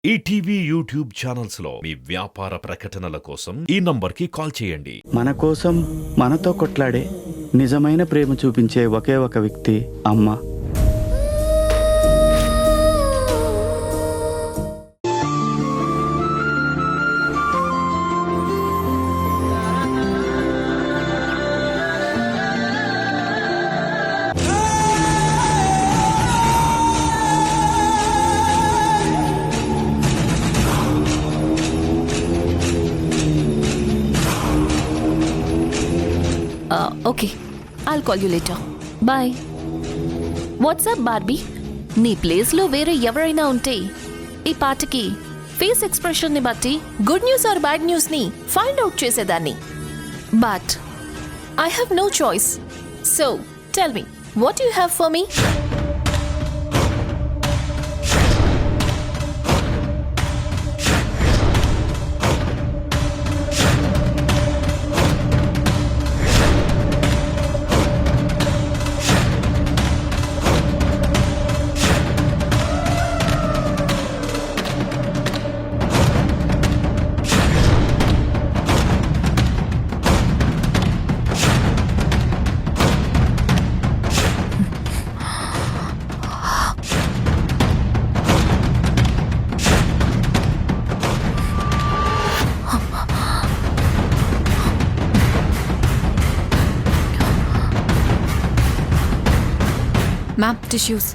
ETV YouTube channels లో మీ వ్యాపార ప్రకటనల కోసం ఈ నంబర్కి కాల్ చేయండి. మన కోసం మనతో కొట్లాడే నిజమైన ప్రేమ చూపించే ఒకే ఒక వ్యక్తి అమ్మ. Okay, I'll call you later. Bye. What's up, Barbie? నీ ప్లేస్లో వేరే ఎవరైనా ఉంటే ఈ పాటకి ఫేస్ ఎక్స్ప్రెషన్ని బట్టి గుడ్ న్యూస్ ఆర్ బ్యాడ్ న్యూస్ని ఫైండ్ అవుట్ చేసేదాన్ని. But I have no choice. So tell me, what you have for me? Ma'am, tissues.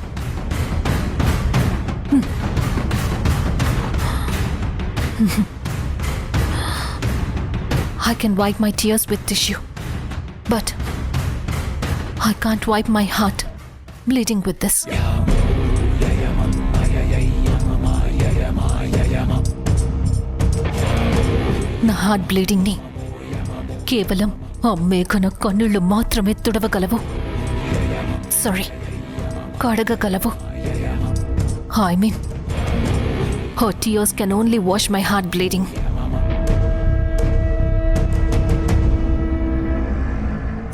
I can wipe my tears with tissue, but I can't wipe my heart bleeding with this. నా heart bleeding ని కేవలం ఆ మేఘన కన్నుళ్ళు మాత్రమే తుడవగలవు. Sorry, కడగగలవు. I mean, her tears can only wash my heart bleeding.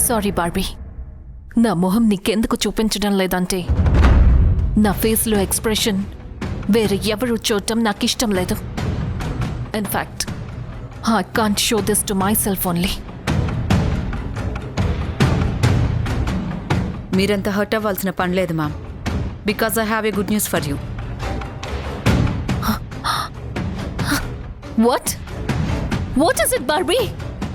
Sorry Barbie, నా మొహం నీకెందుకు చూపించడం లేదంటే నా ఫేస్లో ఎక్స్ప్రెషన్ వేరే ఎవరు చూడటం నాకు ఇష్టం లేదు. In fact I can't show this to myself only. మీరంత హర్ట్ అవ్వాల్సిన పని లేదు ma'am, because I have a good news for you. What is it, Barbie?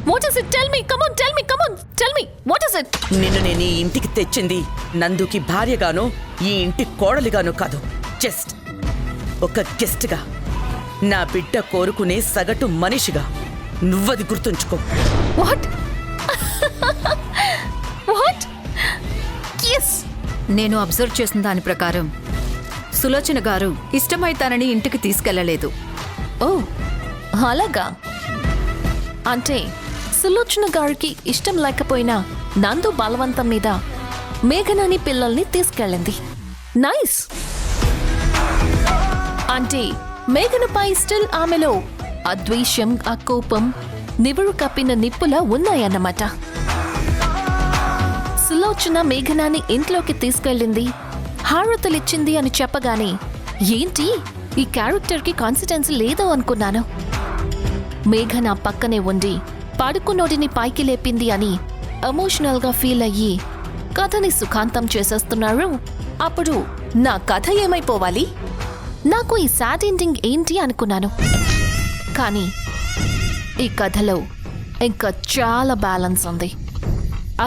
What is it? Tell me. Come on, tell me. Come on, tell me. What is it? నిన్ను నేను ఈ ఇంటికి తెచ్చింది నందుకి భార్యగానో ఈ ఇంటి కోడలిగానో కాదు, జస్ట్ ఒక గెస్ట్గా, నా బిడ్డ కోరుకునే సగటు మనిషిగా. నువ్వది గుర్తుంచుకో. What? What? Yes. నేను అబ్జర్వ్ చేసిన దాని ప్రకారం సులోచన గారు ఇష్టమైతానని ఇంటికి తీసుకెళ్లలేదు. ఓ అలాగా? అంటే సులోచన గారికి ఇష్టం లేకపోయినా నందు బలవంతం మీద మేఘనాని పిల్లల్ని తీసుకెళ్ళింది. నైస్. అంటే మేఘనపై స్టిల్ ఆమెలో ఆ ద్వేషం, ఆ కోపం నివురు కప్పిన నిప్పులా ఉన్నాయన్నమాట. సులోచన మేఘనాని ఇంట్లోకి తీసుకెళ్ళింది, హారతులిచ్చింది అని చెప్పగానే ఏంటి ఈ క్యారెక్టర్కి కాన్సిస్టెన్సీ లేదో అనుకున్నాను. మేఘన పక్కనే ఉండి పడుకున్నోడిని పైకి లేపింది అని ఎమోషనల్గా ఫీల్ అయ్యి కథని సుఖాంతం చేసేస్తున్నారు. అప్పుడు నా కథ ఏమైపోవాలి? నాకు ఈ సాడ్ ఎండింగ్ ఏంటి అనుకున్నాను. కానీ ఈ కథలో ఇంకా చాలా బ్యాలెన్స్ ఉంది.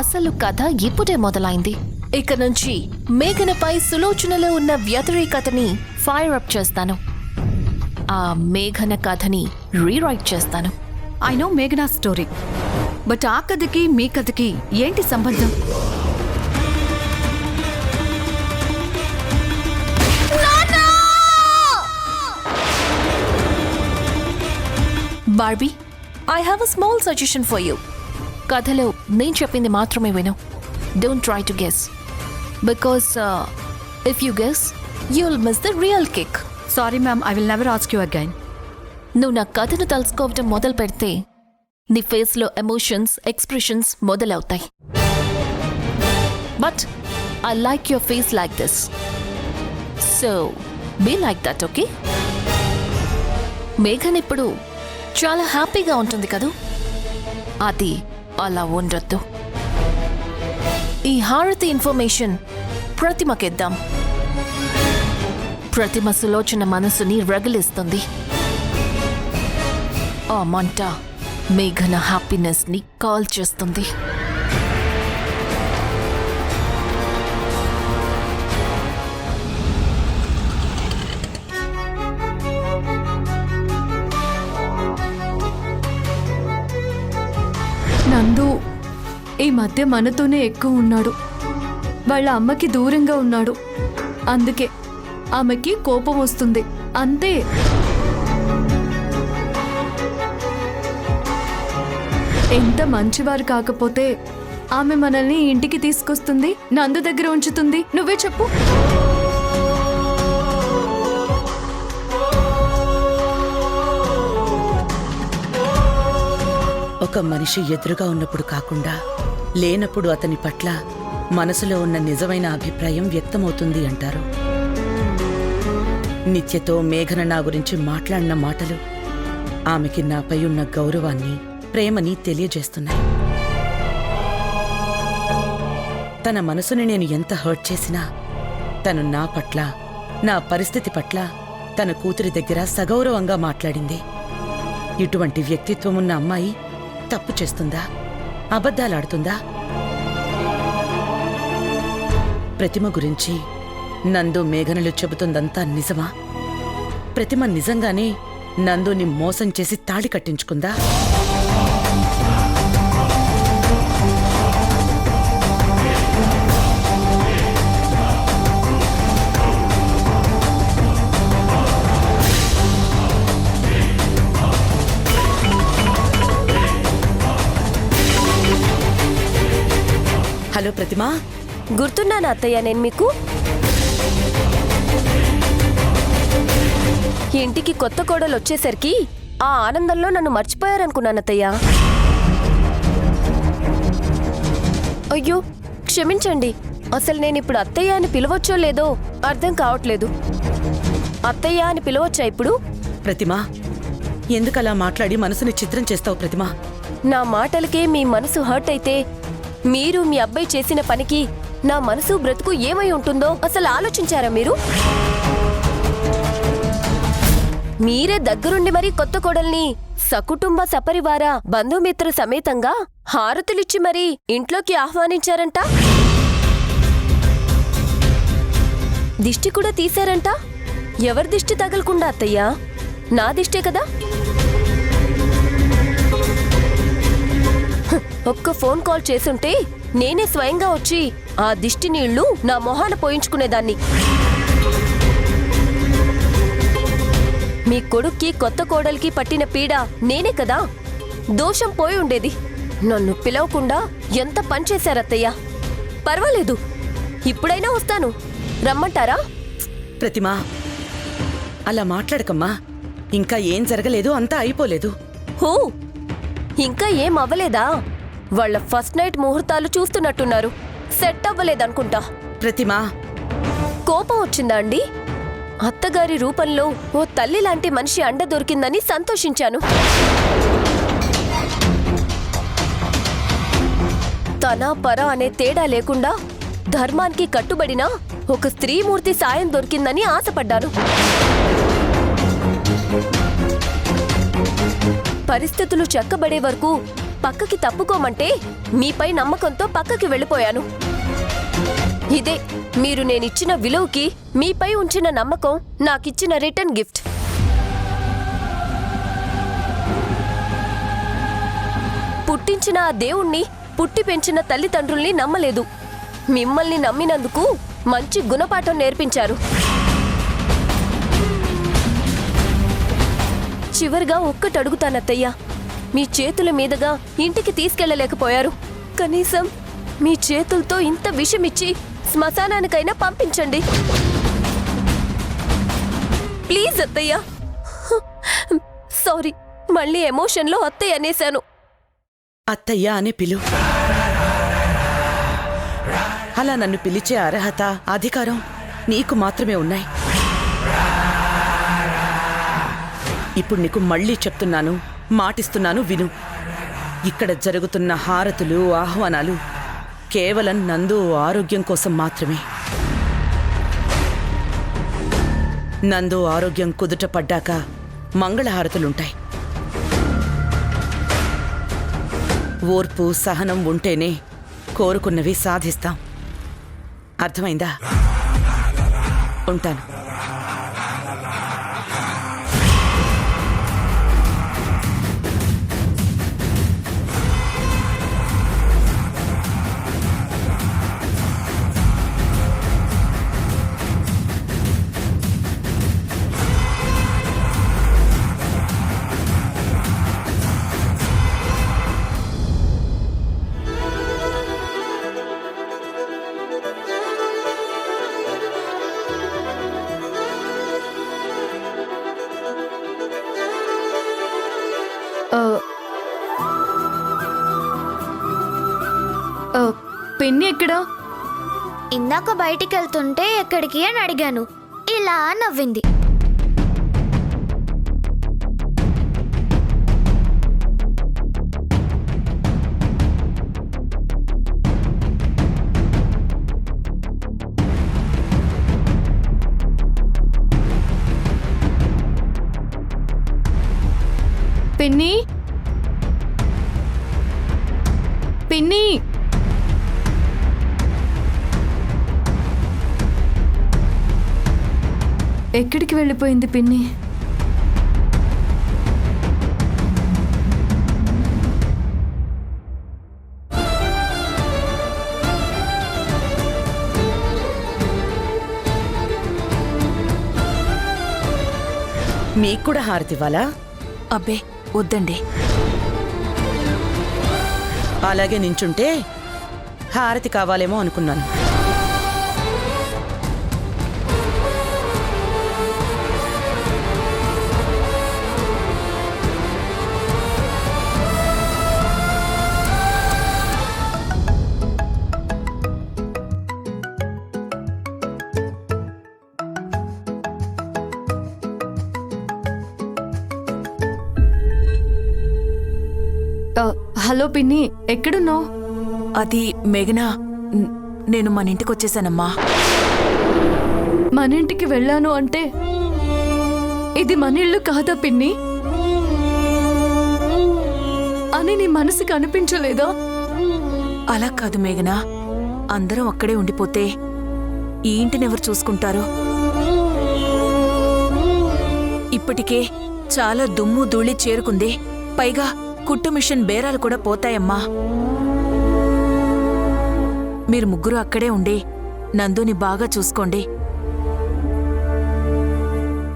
అసలు కథ ఇప్పుడే మొదలైంది. ఇక నుంచి మేఘనపై సులోచనలో ఉన్న వ్యతిరేకతని ఫైర్ అప్ చేస్తాను. ఆ మేఘన కథని రీరైట్ చేస్తాను. ఐ నో మేఘనా స్టోరీ, బట్ ఆ కథకి మీ కథకి ఏంటి సంబంధం? Barbie, I have a small suggestion for you. కథలో నేను చెప్పింది మాత్రమే విను. Don't try to guess, because if you guess you will miss the real kick. Sorry ma'am, I will never ask you again. నువ్వు నా కథను తలుసుకోవటం మొదలు పెడితే నీ ఫేస్లో ఎమోషన్స్, ఎక్స్ప్రెషన్స్ మొదలవుతాయి. But I like your face like this. So, be like that, okay? మేఘన్ ఇప్పుడు చాలా హ్యాపీగా ఉంటుంది కదూ. అది అలా ఉండొద్దు. ఈ హారతి ఇన్ఫర్మేషన్ ప్రతిమకిద్దాం. ప్రతిమ సులోచన మనసుని రగిలిస్తుంది. ఆ మంట మేఘన హ్యాపీనెస్ ని కాల్ చేస్తుంది. నందు ఈ మధ్య మనతోనే ఎక్కువ ఉన్నాడు. వాళ్ళ అమ్మకి దూరంగా ఉన్నాడు. అందుకే ఆమెకి కోపం వస్తుంది అంతే. ఎంత మంచివారు కాకపోతే ఆమె మనల్ని ఇంటికి తీసుకొస్తుంది, నందు దగ్గర ఉంచుతుంది. నువ్వే చెప్పు. ఒక మనిషి ఎదురుగా ఉన్నప్పుడు కాకుండా లేనప్పుడు అతని పట్ల మనసులో ఉన్న నిజమైన అభిప్రాయం వ్యక్తమవుతుంది అంటారు. నిత్యతో మేఘన నా గురించి మాట్లాడిన మాటలు ఆమెకి నాపై ఉన్న గౌరవాన్ని, ప్రేమని తెలియజేస్తున్నాయి. తన మనసుని నేను ఎంత హర్ట్ చేసినా తను నా పట్ల, నా పరిస్థితి పట్ల తన కూతురి దగ్గర సగౌరవంగా మాట్లాడింది. ఇటువంటి వ్యక్తిత్వం ఉన్న అమ్మాయి తప్పు చేస్తుందా? అబద్ధాలాడుతుందా? ప్రతిమ గురించి నందు మేఘనలు చెబుతుందంతా నిజమా? ప్రతిమ నిజంగానే నందుని మోసం చేసి తాళి కట్టించుకుందా? హలో ప్రతిమా. గుర్తున్నాను అత్తయ్య నేను మీకు. ఇంటికి కొత్త కోడలు వచ్చేసరికి ఆ ఆనందంలో నన్ను మర్చిపోయారనుకున్నాను అత్తయ్య. అయ్యో క్షమించండి, అసలు నేను ఇప్పుడు అత్తయ్య అని పిలవచ్చో లేదో అర్థం కావట్లేదు. అత్తయ్య అని పిలవచ్చా ఇప్పుడు? ప్రతిమా, ఎందుకలా మాట్లాడి మనసుని ఛిద్రం చేస్తావు ప్రతిమా? నా మాటలకే మీ మనసు హర్ట్ అయితే మీరు మీ అబ్బాయి చేసిన పనికి నా మనసు బ్రతుకు ఏమై ఉంటుందో అసలు ఆలోచించారా మీరు? మీరే దగ్గరుండి మరీ కొత్త కోడల్ని సకుటుంబ సపరివార బంధుమిత్ర సమేతంగా హారతులిచ్చి మరీ ఇంట్లోకి ఆహ్వానించారంట. దిష్టి కూడా తీశారంట. ఎవరి దిష్టి తగలకుండా అత్తయ్యా? నా దిష్టే కదా. ఒక్క ఫోన్ కాల్ చేసుంటే నేనే స్వయంగా వచ్చి ఆ దిష్టి నీళ్లు నా మొహాన పోయించుకునేదాన్ని. మీ కొడుక్కి కొత్త కోడలికి పట్టిన పీడ నేనే కదా. దోషం పోయి ఉండేది. నన్ను పిలవకుండా ఎంత పనిచేశారత్తయ్యా. పర్వాలేదు, ఇప్పుడైనా వస్తాను. రమ్మంటారా? ప్రతిమా, అలా మాట్లాడకమ్మా. ఇంకా ఏం జరగలేదు, అంతా అయిపోలేదు. హో, ఇంకా ఏం అవ్వలేదా? వాళ్ళ ఫస్ట్ నైట్ ముహూర్తాలు చూస్తున్నట్టున్నారు. సెట్ అవ్వలేదనుకుంటా. ప్రతిమా, కోపం వచ్చిందా అండి? అత్తగారి రూపంలో ఓ తల్లి లాంటి మనిషి అండ దొరికిందని సంతోషించాను. తన పర అనే తేడా లేకుండా ధర్మానికి కట్టుబడిన ఒక స్త్రీమూర్తి సాయం దొరికిందని ఆశపడ్డాను. పరిస్థితులు చక్కబడే వరకు పక్కకి తప్పుకోమంటే మీపై నమ్మకంతో పక్కకి వెళ్ళిపోయాను. ఇదే మీరు నేనిచ్చిన విలువకి మీపై ఉంచిన నమ్మకం నాకిచ్చిన రిటర్న్ గిఫ్ట్. పుట్టించిన ఆ దేవుణ్ణి, పుట్టి పెంచిన తల్లిదండ్రుల్ని నమ్మలేదు. మిమ్మల్ని నమ్మినందుకు మంచి గుణపాఠం నేర్పించారు. చివరిగా ఒక్కటి అడుగుతానత్తయ్యా. మీ చేతుల మీదుగా ఇంటికి తీసుకెళ్లలేకపోయారు. కనీసం మీ చేతులతో ఇంత విషమిచ్చి శ్మశానానికైనా పంపించండి ప్లీజ్ అత్తయ్య. సారీ, మళ్ళీ ఎమోషన్లో అత్తయ్య అనేశాను. అత్తయ్య అనే పిలు. అలా నన్ను పిలిచే అర్హత, అధికారం నీకు మాత్రమే ఉన్నాయి. ఇప్పుడు నీకు మళ్ళీ చెప్తున్నాను, మాటిస్తున్నాను, విను. ఇక్కడ జరుగుతున్న హారతులు, ఆహ్వానాలు కేవలం నందు ఆరోగ్యం కోసం మాత్రమే. నందు ఆరోగ్యం కుదుట పడ్డాక మంగళహారతులుంటాయి. ఓర్పు, సహనం ఉంటేనే కోరుకున్నవి సాధిస్తాం. అర్థమైందా? ఉంటాను. పిన్ని ఎక్కడా? ఇందాక బయటికి వెళ్తుంటే ఎక్కడికి అని అడిగాను. ఇలా నవ్వింది. పిన్ని, పిన్ని, ఎక్కడికి వెళ్ళిపోయింది పిన్ని? మీకు కూడా హారతివ్వాలా? అబ్బే వద్దండి. అలాగే నించుంటే హారతి కావాలేమో అనుకున్నాను. హలో పిన్ని, ఎక్కడున్నావు? అది మేఘనా, నేను మన ఇంటికి వచ్చేసానమ్మా. మన ఇంటికి వెళ్ళాను అంటే ఇది మన ఇల్లు కాదా పిన్ని అని నీ మనసుకి అనిపించలేదా? అలా కాదు మేఘనా, అందరం అక్కడే ఉండిపోతే ఈ ఇంటిని ఎవరు చూసుకుంటారు? ఇప్పటికే చాలా దుమ్ము ధూళి చేరుకుంది. పైగా కుట్టు మిషన్ బేరాలు కూడా పోతాయమ్మా. మీరు ముగ్గురు అక్కడే ఉండి నందుని బాగా చూసుకోండి.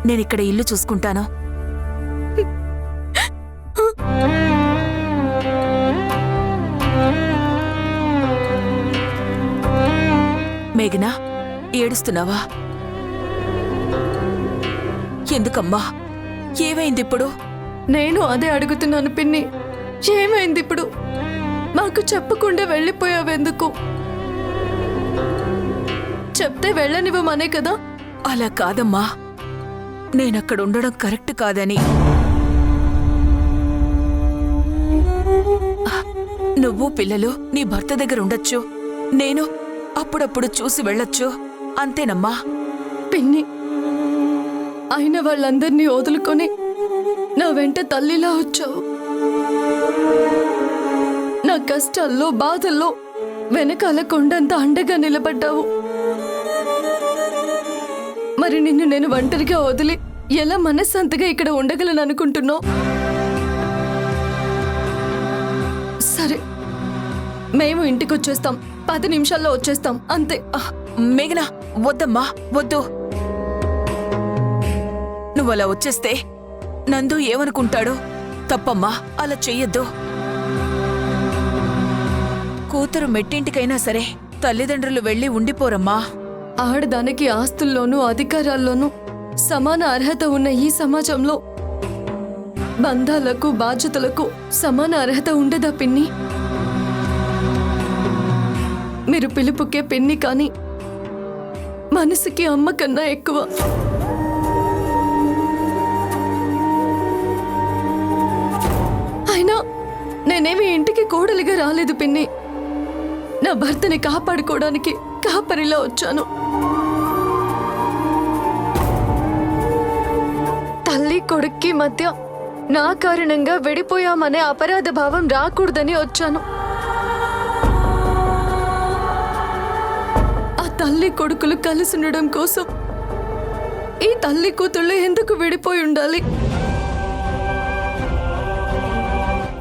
నేనిక్కడ ఇల్లు చూసుకుంటాను. మేఘనా, ఏడుస్తున్నావా? ఎందుకమ్మా? ఏమైంది ఇప్పుడు? నేను అదే అడుగుతున్నాను పిన్ని. ఏమైంది ఇప్పుడు? మాకు చెప్పకుండా వెళ్ళిపోయావెందుకు? చెప్తే వెళ్ళనివ్వమనే కదా. అలా కాదమ్మా, నేనక్కడ ఉండడం కరెక్ట్ కాదని. నువ్వు పిల్లలు నీ భర్త దగ్గర ఉండొచ్చు, నేను అప్పుడప్పుడు చూసి వెళ్ళొచ్చు, అంతేనమ్మా. పిన్ని, అయిన వాళ్ళందరినీ వదులుకొని నా వెంట తల్లిలా వచ్చావు. నా కష్టాల్లో బాధల్లో వెనకాల కొండంత అండగా నిలబడ్డావు. మరి నిన్ను నేను ఒంటరిగా వదిలి ఎలా మనస్సంతగా ఇక్కడ ఉండగలను అనుకుంటున్నావు? సరే, మేము ఇంటికి వచ్చేస్తాం. 10 నిమిషాల్లో వచ్చేస్తాం, అంతే. మేఘనా, వద్దమ్మా, వద్దు. నువ్వలా వచ్చేస్తే నందు ఏమనుకుంటాడు? తప్పమ్మా, అలా చెయ్యొద్దు. కూతురు మెట్టింటికైనా సరే తల్లిదండ్రులు వెళ్ళి ఉండిపోరమ్మా. ఆడదానికి ఆస్తుల్లోనూ అధికారాల్లోనూ సమాన అర్హత ఉన్న ఈ సమాజంలో బంధాలకు బాధ్యతలకు సమాన అర్హత ఉండదా పిన్ని? మీరు పిలుపుకే పిన్ని, కానీ మనసుకి అమ్మ కన్నా ఎక్కువ. కోడలిగా రాలేదు పిన్ని. నా భర్తని కాపాడుకోవడానికి కాపరిలా వచ్చాను. తల్లి కొడుక్కి మధ్య నా కారణంగా విడిపోయామనే అపరాధ భావం రాకూడదని వచ్చాను. ఆ తల్లి కొడుకులు కలిసి ఉండడం కోసం ఈ తల్లి కూతుళ్ళు ఎందుకు విడిపోయి ఉండాలి?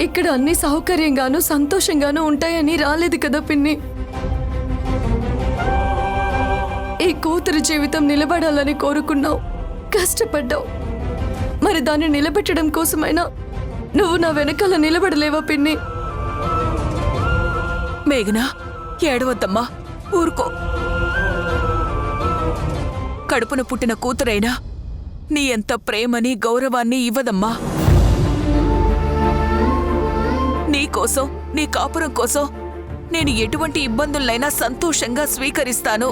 ఇక్కడ అన్ని సౌకర్యంగాను సంతోషంగాను ఉంటాయని రాలేదు కదా పిన్ని. ఈ కూతురు జీవితం నిలబడాలని కోరుకున్నావు, కష్టపడ్డావు. మరి దాన్ని నిలబెట్టడం కోసమైనా నువ్వు నా వెనకాల నిలబడలేవా పిన్ని? మేఘనా, ఏడవద్దమ్మా, ఊరుకో. కడుపున పుట్టిన కూతురైనా నీ ఎంత ప్రేమని గౌరవాన్ని ఇవ్వదమ్మా. నీకోసం, నీ కాపురం కోసం నేను ఎటువంటి ఇబ్బందులైనా సంతోషంగా స్వీకరిస్తాను.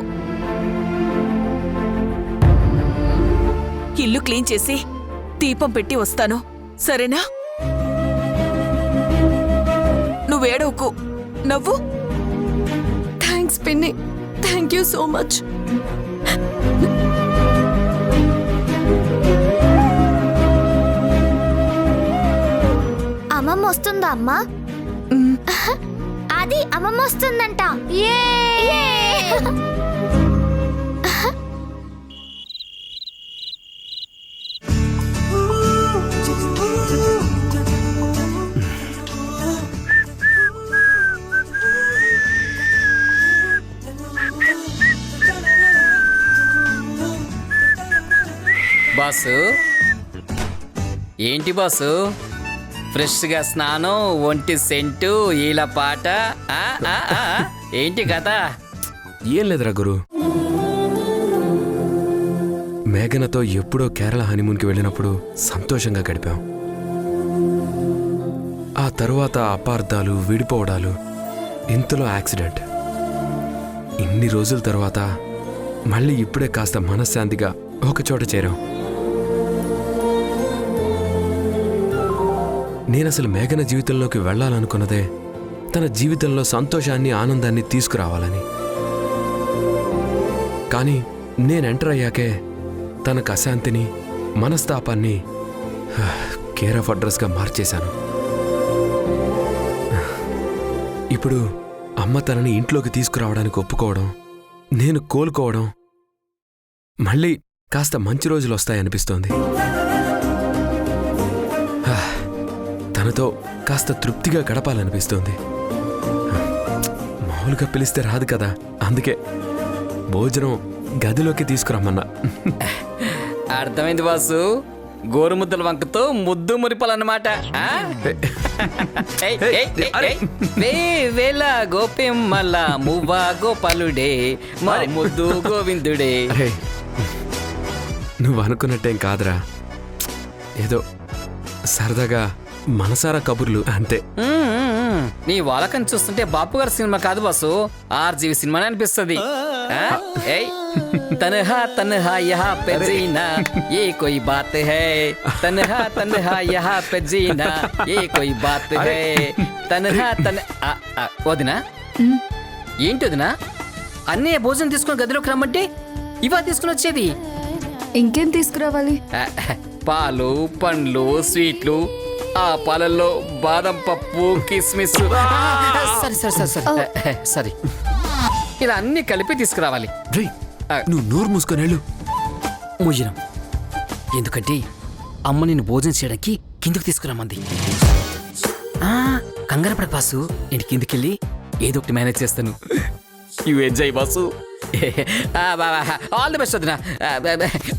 ఇల్లు క్లీన్ చేసి దీపం పెట్టి వస్తాను, సరేనా? నువ్వేడవకు, నవ్వు. థ్యాంక్స్ పిన్ని, థ్యాంక్ యూ సో మచ్. అమ్మమ్మ వస్తుందా అమ్మా? అది అమ్మమ్మ వస్తుందంట. బాసు, ఏంటి బాసు, ఫ్రెష్గా స్నానం, ఒంటి సెంటు, ఈల పాట, ఏంటి కథ? ఏం లేదురా గురు, మేఘనతో ఎప్పుడో కేరళ హనీమూన్కి వెళ్ళినప్పుడు సంతోషంగా గడిపాం. ఆ తరువాత అపార్థాలు, విడిపోవడాలు, ఇంతలో యాక్సిడెంట్. ఇన్ని రోజుల తర్వాత మళ్ళీ ఇప్పుడే కాస్త మనశ్శాంతిగా ఒకచోట చేరాం. నేనసలు మేఘన జీవితంలోకి వెళ్ళాలనుకున్నదే తన జీవితంలో సంతోషాన్ని, ఆనందాన్ని తీసుకురావాలని. కానీ నేను ఎంటర్ అయ్యాకే తనకు అశాంతిని, మనస్తాపాన్ని కేర్ ఆఫ్ అడ్రస్గా మార్చేశాను. ఇప్పుడు అమ్మ తనని ఇంట్లోకి తీసుకురావడానికి ఒప్పుకోవడం, నేను కోలుకోవడం, మళ్ళీ కాస్త మంచి రోజులు వస్తాయనిపిస్తోంది. తనతో కాస్త తృప్తిగా గడపాలనిపిస్తోంది. మామూలుగా పిలిస్తే రాదు కదా, అందుకే భోజనం గదిలోకి తీసుకురమ్మన్నా. అర్థమైంది బాసు, గోరుముద్దల వంకతో ముద్దు మురిపాలన్నమాట. వేల గోపెమ్మల మువ్వా గోపాలుడే, మా ముద్దు గోవిందుడే. నువ్వు అనుకున్నట్టేం కాదురా, ఏదో సరదాగా మనసారా కబుర్లు అంతే. నీ వాలకం చూస్తుంటే బాపు గారి సినిమా కాదు బాసు, ఆర్జీవి సినిమానే అనిపిస్తుంది. తన్హా తన్హా యహా పే జీనా ఏ కోయి బాత్ హై, తన్హా తన్హా యహా పే జీనా ఏ కోయి బాత్ హై, తన్హా వదినా. ఏంటి వదినా, అన్నయ్య భోజనం తీసుకుని గదిలోకి రమ్మంటే ఇవా తీసుకుని వచ్చేది? ఇంకేం తీసుకురావాలి? పాలు, పండ్లు, స్వీట్లు, ఆ పాలల్లో బాదం పప్పు, కిస్మిస్. సరే సరే సరే సరే సరే, ఇలా అన్ని కలిపి తీసుకురావాలి. నువ్వు నోరు మూసుకొని వెళ్ళు. ముయ్యనం, ఎందుకంటే అమ్మ నిన్ను భోజనం చేయడానికి కిందకు తీసుకురామంది. కంగారు పడ బాసు, నేను కిందికెళ్ళి ఏదో ఒకటి మేనేజ్ చేస్తాను. You enjoy boss. All the best వదినా.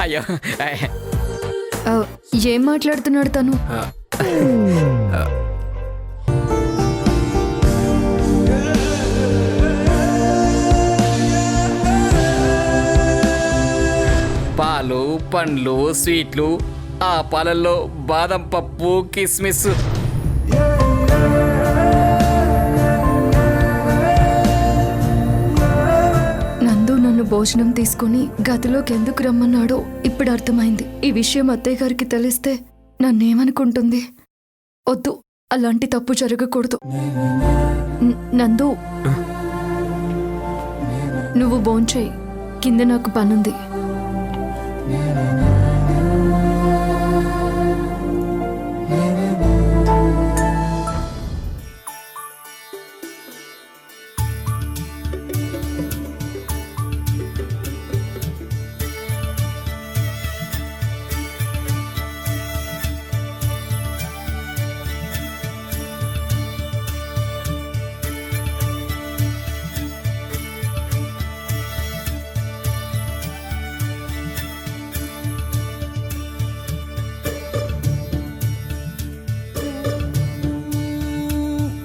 అయ్యో, ఏం మాట్లాడుతున్నాడు తను? పాలు, పండ్లు, స్వీట్లు, ఆ పాలల్లో బాదం పప్పు, కిస్మిస్. నందు నన్ను భోజనం తీసుకుని గదిలోకి ఎందుకు రమ్మన్నాడో ఇప్పుడు అర్థమైంది. ఈ విషయం అత్తయ్య గారికి తెలిస్తే నన్నేమనుకుంటుంది? వద్దు, అలాంటి తప్పు జరగకూడదు. నందు, నువ్వు భోంచేయి, కింద నాకు పనుంది.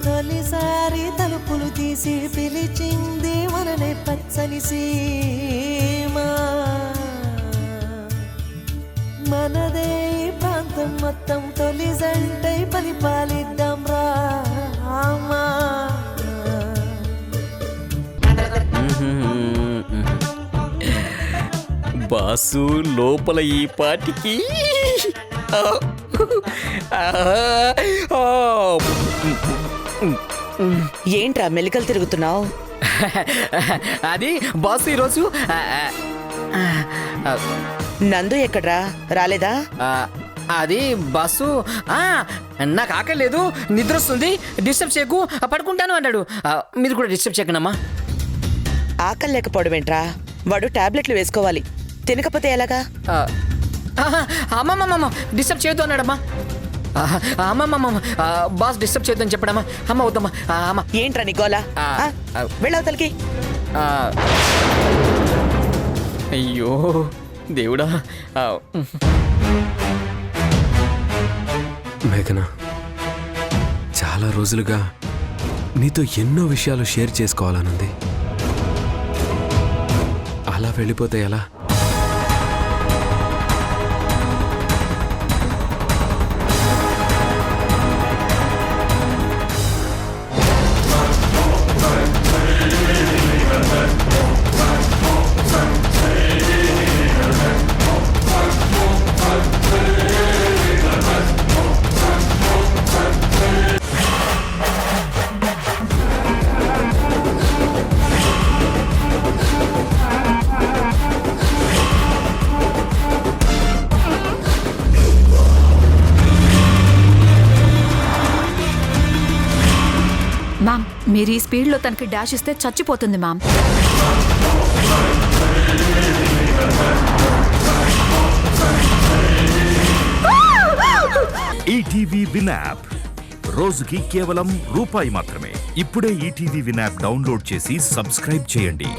తొలిసారి తలుపులు తీసి పిలిచింది మననే పచ్చని సీమ. మనదే ఈ ప్రాంతం మొత్తం తొలి జంటై పరిపాలిద్దాం రామా. బాసు లోపల ఈ పాటికి ఏంట్రా మెలికలు తిరుగుతున్నావు? అది బాసు ఈరోజు నందు ఎక్కడ్రా, రాలేదా? అది బస్సు నాకు ఆకలి లేదు, నిద్ర వస్తుంది, డిస్టర్బ్ చేయకు, పడుకుంటాను అన్నాడు. మీరు కూడా డిస్టర్బ్ చేయకనమ్మా. ఆకలి లేకపోవడం ఏంట్రా? వాడు టాబ్లెట్లు వేసుకోవాలి, తినకపోతే ఎలాగా? అమ్మమ్మ డిస్టర్బ్ చేయొద్దు అన్నాడమ్మా. అమ్మమ్మ బాస్ డిస్టర్బ్ చేయొద్దని చెప్పడమ్మా. అమ్మ వద్దమ్మా. అమ్మ ఏంట్రా నీ గోలా? వెళ్ళవతలకి. అయ్యో దేవుడా. మేఘన, చాలా రోజులుగా నీతో ఎన్నో విషయాలు షేర్ చేసుకోవాలనుంది. అలా వెళ్ళిపోతే ఎలా? మ్యామ్, మీరు ఈ స్పీడ్లో తనకి డాష్ ఇస్తే చచ్చిపోతుంది మ్యామ్. ఈటీవీ విన్ యాప్ రోజుకి కేవలం రూపాయి మాత్రమే. ఇప్పుడే ఈటీవీ విన్ యాప్ డౌన్లోడ్ చేసి సబ్స్క్రైబ్ చేయండి.